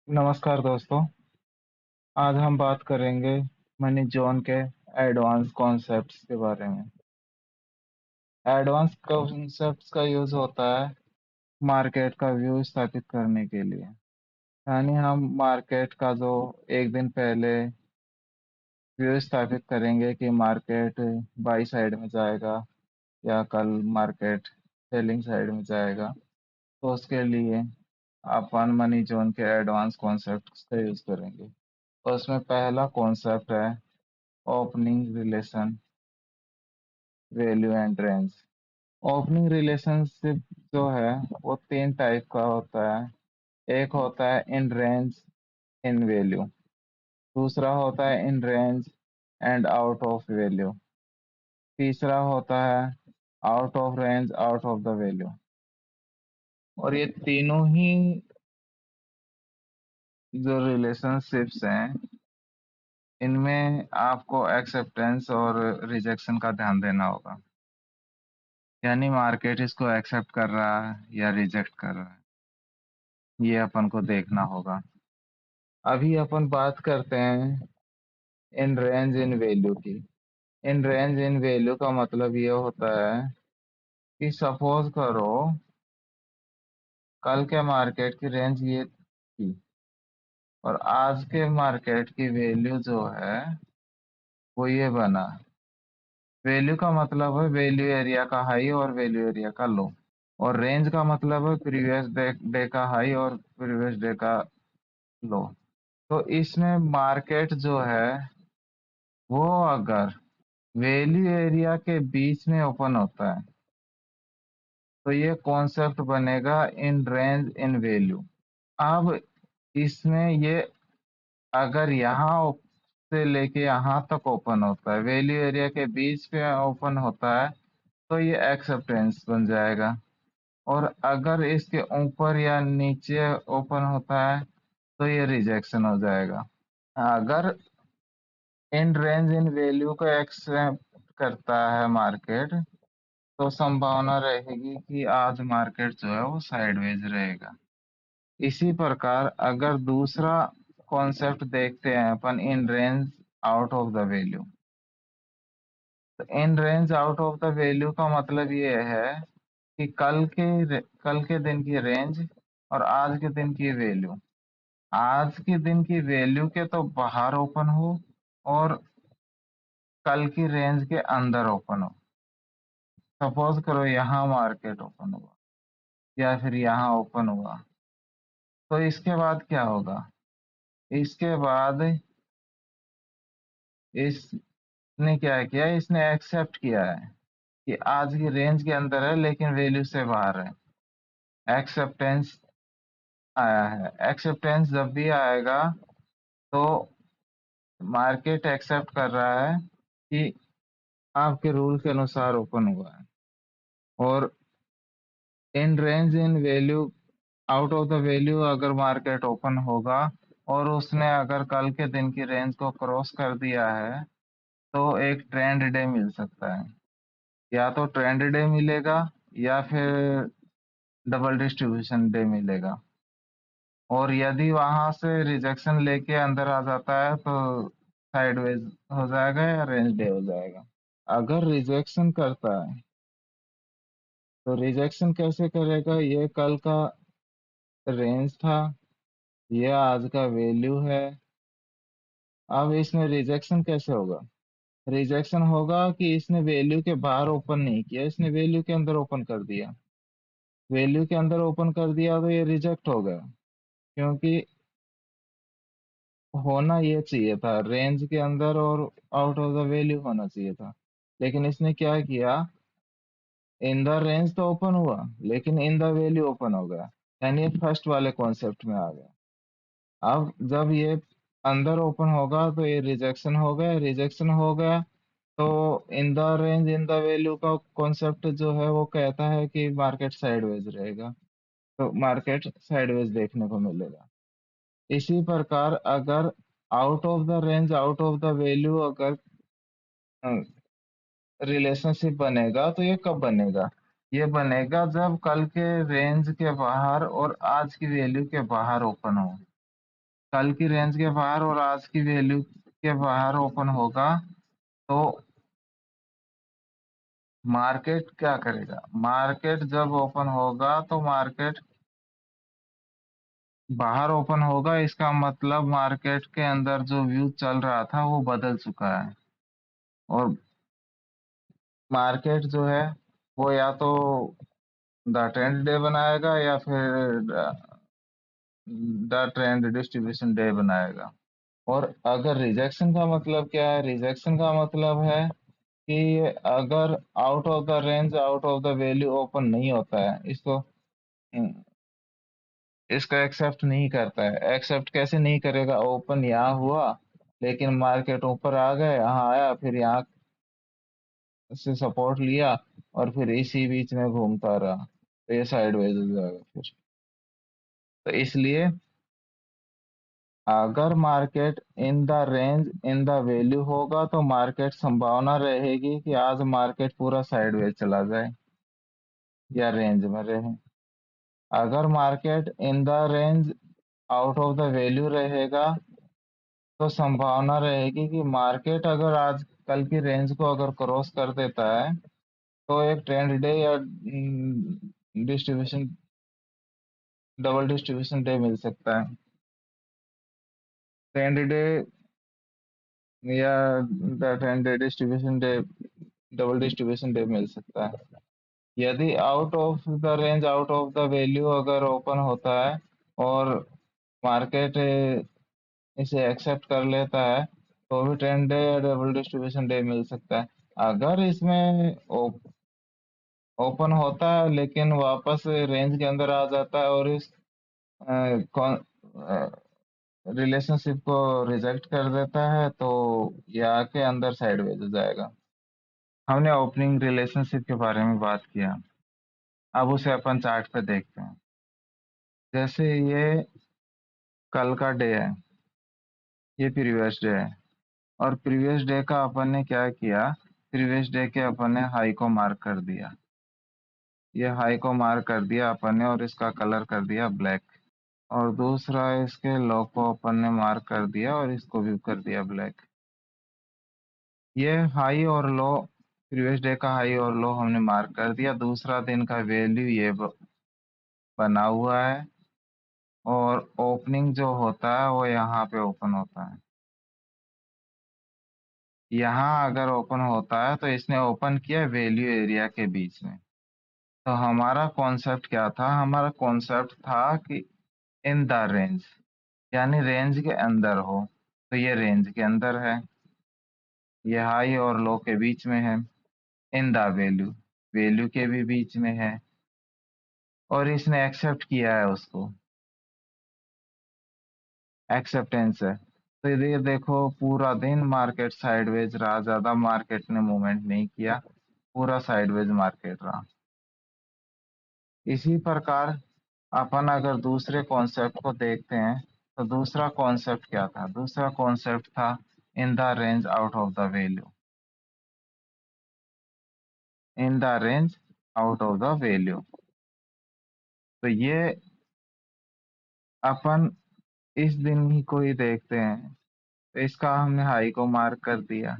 नमस्कार दोस्तों। आज हम बात करेंगे मनी जोन के एडवांस कॉन्सेप्ट्स के बारे में। एडवांस कॉन्सेप्ट्स का यूज होता है मार्केट का व्यू स्थापित करने के लिए। यानी हम मार्केट का जो एक दिन पहले व्यू स्थापित करेंगे कि मार्केट बाई साइड में जाएगा या कल मार्केट सेलिंग साइड में जाएगा। तो उसके लिए अपन मनी जोन के एडवांस कॉन्सेप्ट्स का यूज करेंगे। तो उसमें पहला कॉन्सेप्ट है opening relation value and range. Opening relationship जो है वो तीन टाइप का होता है। एक होता है इन रेंज इन वैल्यू, दूसरा होता है in range and out of value, तीसरा होता है out of range out of the value. और ये तीनों ही जो रिलेशनशिप्स हैं इनमें आपको एक्सेप्टेंस और रिजेक्शन का ध्यान देना होगा। यानी मार्केट इसको एक्सेप्ट कर रहा है या रिजेक्ट कर रहा है, ये अपन को देखना होगा। अभी अपन बात करते हैं इन रेंज इन वैल्यू की। इन रेंज इन वैल्यू का मतलब ये होता है कि सपोज करो कल के मार्केट की रेंज ये थी और आज के मार्केट की वैल्यू जो है वो ये बना। वैल्यू का मतलब है वैल्यू एरिया का हाई और वैल्यू एरिया का लो, और रेंज का मतलब है प्रीवियस डे का हाई और प्रीवियस डे का लो। तो इसमें मार्केट जो है वो अगर वैल्यू एरिया के बीच में ओपन होता है तो ये कॉन्सेप्ट बनेगा इन रेंज इन वैल्यू। अब इसमें ये अगर यहाँ से लेके यहाँ तक ओपन होता है, वैल्यू एरिया के बीच में ओपन होता है, तो ये एक्सेप्टेंस बन जाएगा। और अगर इसके ऊपर या नीचे ओपन होता है तो ये रिजेक्शन हो जाएगा। अगर इन रेंज इन वैल्यू को एक्सेप्ट करता है मार्केट तो संभावना रहेगी कि आज मार्केट जो है वो साइडवेज रहेगा। इसी प्रकार अगर दूसरा कॉन्सेप्ट देखते हैं अपन in range out of the value. तो in range out of the value का मतलब ये है कि कल के दिन की रेंज और आज के दिन की वैल्यू आज के दिन की वैल्यू के तो बाहर ओपन हो और कल की रेंज के अंदर ओपन हो। सपोज करो यहाँ मार्केट ओपन हुआ या फिर यहाँ ओपन हुआ, तो इसके बाद क्या होगा? इसके बाद इसने क्या किया, इसने एक्सेप्ट किया है कि आज की रेंज के अंदर है लेकिन वैल्यू से बाहर है। एक्सेप्टेंस आया है। एक्सेप्टेंस जब भी आएगा तो मार्केट एक्सेप्ट कर रहा है कि आपके रूल के अनुसार ओपन हुआ है। और in range in value out of the value अगर मार्केट ओपन होगा और उसने अगर कल के दिन की रेंज को क्रॉस कर दिया है तो एक ट्रेंड डे मिल सकता है। या तो ट्रेंड डे मिलेगा या फिर डबल डिस्ट्रीब्यूशन डे मिलेगा। और यदि वहां से रिजेक्शन लेके अंदर आ जाता है तो साइडवेज हो जाएगा या रेंज डे हो जाएगा। अगर रिजेक्शन करता है तो रिजेक्शन कैसे करेगा? ये कल का रेंज था, ये आज का वैल्यू है। अब इसमें रिजेक्शन कैसे होगा? रिजेक्शन होगा कि इसने वैल्यू के बाहर ओपन नहीं किया, इसने वैल्यू के अंदर ओपन कर दिया। वैल्यू के अंदर ओपन कर दिया तो ये रिजेक्ट हो गया, क्योंकि होना ये चाहिए था रेंज के अंदर और आउट ऑफ द वैल्यू होना चाहिए था। लेकिन इसने क्या किया, इन द रेंज तो ओपन हुआ लेकिन इन द वैल्यू ओपन हो गया। यानी ये फर्स्ट वाले कॉन्सेप्ट में आ गया। अब जब ये अंदर ओपन होगा तो ये रिजेक्शन हो गया। रिजेक्शन हो गया तो in the range in the value का कॉन्सेप्ट जो है वो कहता है कि मार्केट साइडवेज रहेगा, तो मार्केट साइडवेज देखने को मिलेगा। इसी प्रकार अगर out of the range out of the value अगर रिलेशनशिप बनेगा तो ये कब बनेगा? ये बनेगा जब कल के रेंज के बाहर और आज की वैल्यू के बाहर ओपन हो। कल की रेंज के बाहर और आज की वैल्यू के बाहर ओपन होगा तो मार्केट क्या करेगा? मार्केट जब ओपन होगा तो मार्केट बाहर ओपन होगा, इसका मतलब मार्केट के अंदर जो व्यू चल रहा था वो बदल चुका है। और मार्केट जो है वो या तो द ट्रेंड डे बनाएगा या फिर द ट्रेंड डिस्ट्रीब्यूशन डे बनाएगा। और अगर रिजेक्शन का मतलब क्या है? रिजेक्शन का मतलब है कि अगर out of the range, out of the value open नहीं होता है, इसको एक्सेप्ट नहीं करता है। एक्सेप्ट कैसे नहीं करेगा? ओपन यहाँ हुआ लेकिन मार्केट ऊपर आ गए, यहाँ आया, फिर यहाँ से सपोर्ट लिया और फिर इसी बीच में घूमता रहा, तो ये साइडवेज हो जाएगा फिर। तो इसलिए अगर market in the range in the value होगा तो मार्केट संभावना रहेगी कि आज मार्केट पूरा साइडवेज चला जाए या रेंज में रहे। अगर market in the range out of the value रहेगा तो संभावना रहेगी कि मार्केट अगर आज कल की रेंज को अगर क्रॉस कर देता है तो एक ट्रेंड डे या distribution double distribution day meal सकता है। ट्रेंड डे या trend day distribution day, double distribution day meal सकता है। यदि out of the range, out of the value अगर ओपन होता है और मार्केट इसे एक्सेप्ट कर लेता है तो भी ट्रेंड डे या डबल डिस्ट्रीब्यूशन डे मिल सकता है। अगर इसमें ओपन होता है लेकिन वापस रेंज के अंदर आ जाता है और इस रिलेशनशिप को रिजेक्ट कर देता है तो ये आके अंदर साइडवेज हो जाएगा। हमने ओपनिंग रिलेशनशिप के बारे में बात किया, अब उसे अपन चार्ट पे देखते हैं। जैसे ये कल का डे है, ये प्रीवियस डे है, और प्रीवियस डे का अपन ने क्या किया? प्रीवियस डे के अपन ने हाई को मार्क कर दिया, ये हाई को मार्क कर दिया अपन ने और इसका कलर कर दिया ब्लैक। और दूसरा इसके लो को अपन ने मार्क कर दिया और इसको भी कर दिया ब्लैक। ये हाई और लो, प्रीवियस डे का हाई और लो हमने मार्क कर दिया। दूसरा दिन का वैल्यू ये बना हुआ है और ओपनिंग जो होता है वो यहाँ पे ओपन होता है। यहाँ अगर ओपन होता है तो इसने ओपन किया वैल्यू एरिया के बीच में। तो हमारा कॉन्सेप्ट क्या था? हमारा कॉन्सेप्ट था कि इन द रेंज, यानी रेंज के अंदर हो। तो ये रेंज के अंदर है, ये हाई और लो के बीच में है। इन द वैल्यू, वैल्यू के भी बीच में है और इसने एक्सेप्ट किया है उसको, एक्सेप्टेंस है। तो ये देखो पूरा दिन मार्केट साइडवेज रहा, ज्यादा मार्केट ने मूवमेंट नहीं किया, पूरा साइडवेज मार्केट रहा। इसी प्रकार अपन अगर दूसरे कॉन्सेप्ट को देखते हैं तो दूसरा कॉन्सेप्ट क्या था? दूसरा कॉन्सेप्ट था in the range out of the value, in the range out of the value. तो ये अपन इस दिन ही को ही देखते हैं। तो इसका हमने हाई को मार्क कर दिया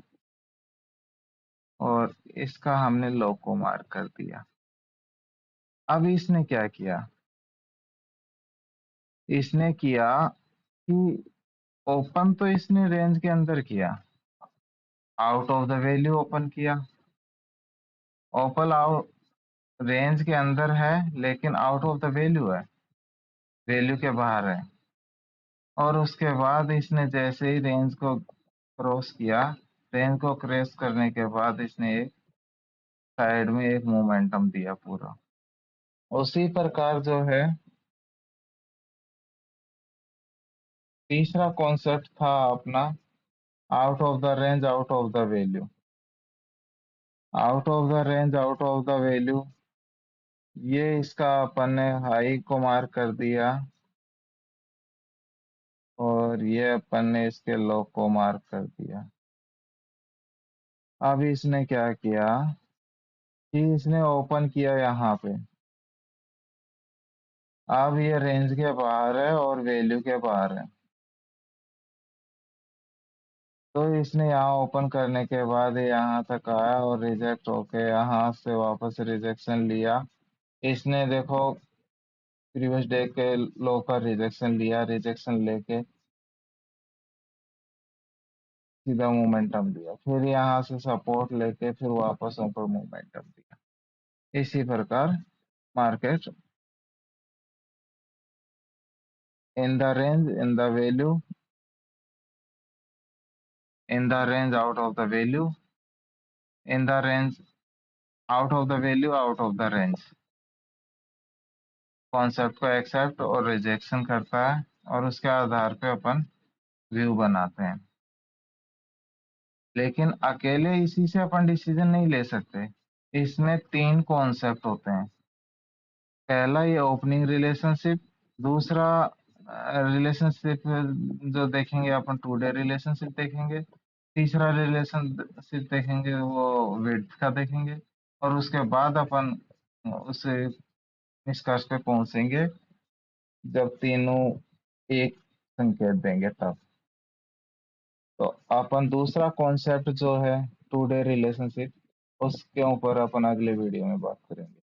और इसका हमने लो को मार्क कर दिया। अब इसने क्या किया? इसने किया कि ओपन तो इसने रेंज के अंदर किया, out of the value open किया। ओपन आउट रेंज के अंदर है लेकिन आउट ऑफ द वैल्यू है, वैल्यू के बाहर है। और उसके बाद इसने जैसे ही रेंज को क्रॉस किया, रेंज को क्रॉस करने के बाद इसने एक साइड में एक मोमेंटम दिया पूरा। उसी प्रकार जो है तीसरा कॉन्सेप्ट था अपना out of the range out of the value. Out of the range out of the value, ये इसका अपन ने हाई को मार्क कर दिया और ये अपन ने इसके लो को मार्क कर दिया। अब इसने क्या किया कि इसने ओपन किया यहाँ पे। अब ये रेंज के बाहर है और वैल्यू के बाहर है। तो इसने यहाँ ओपन करने के बाद ये यहाँ तक आया और रिजेक्ट होके यहाँ से वापस रिजेक्शन लिया। इसने देखो प्रीवियस डे के लो पर रिजेक्शन लिया, रिजेक्शन लेके सीधा मोमेंटम दिया, फिर यहाँ से सपोर्ट लेके फिर वापस ऊपर मोमेंटम दिया। इसी प्रकार market in the range, in the value, in the range, out of the value, in the range, out of the value, out of the range, concept को एक्सेप्ट और रिजेक्शन करता है और उसके आधार पे अपन व्यू बनाते हैं। लेकिन अकेले इसी से अपन डिसीजन नहीं ले सकते, इसमें तीन कॉन्सेप्ट होते हैं। पहला ये ओपनिंग रिलेशनशिप, दूसरा रिलेशनशिप जो देखेंगे अपन टू डे रिलेशनशिप देखेंगे, तीसरा रिलेशनशिप देखेंगे वो विड्थ का देखेंगे, और उसके बाद अपन उस निष्कर्ष पे पहुंचेंगे जब तीनों एक संकेत देंगे तब। तो अपन दूसरा कॉन्सेप्ट जो है टू डे रिलेशनशिप, उसके ऊपर अपन अगले वीडियो में बात करेंगे।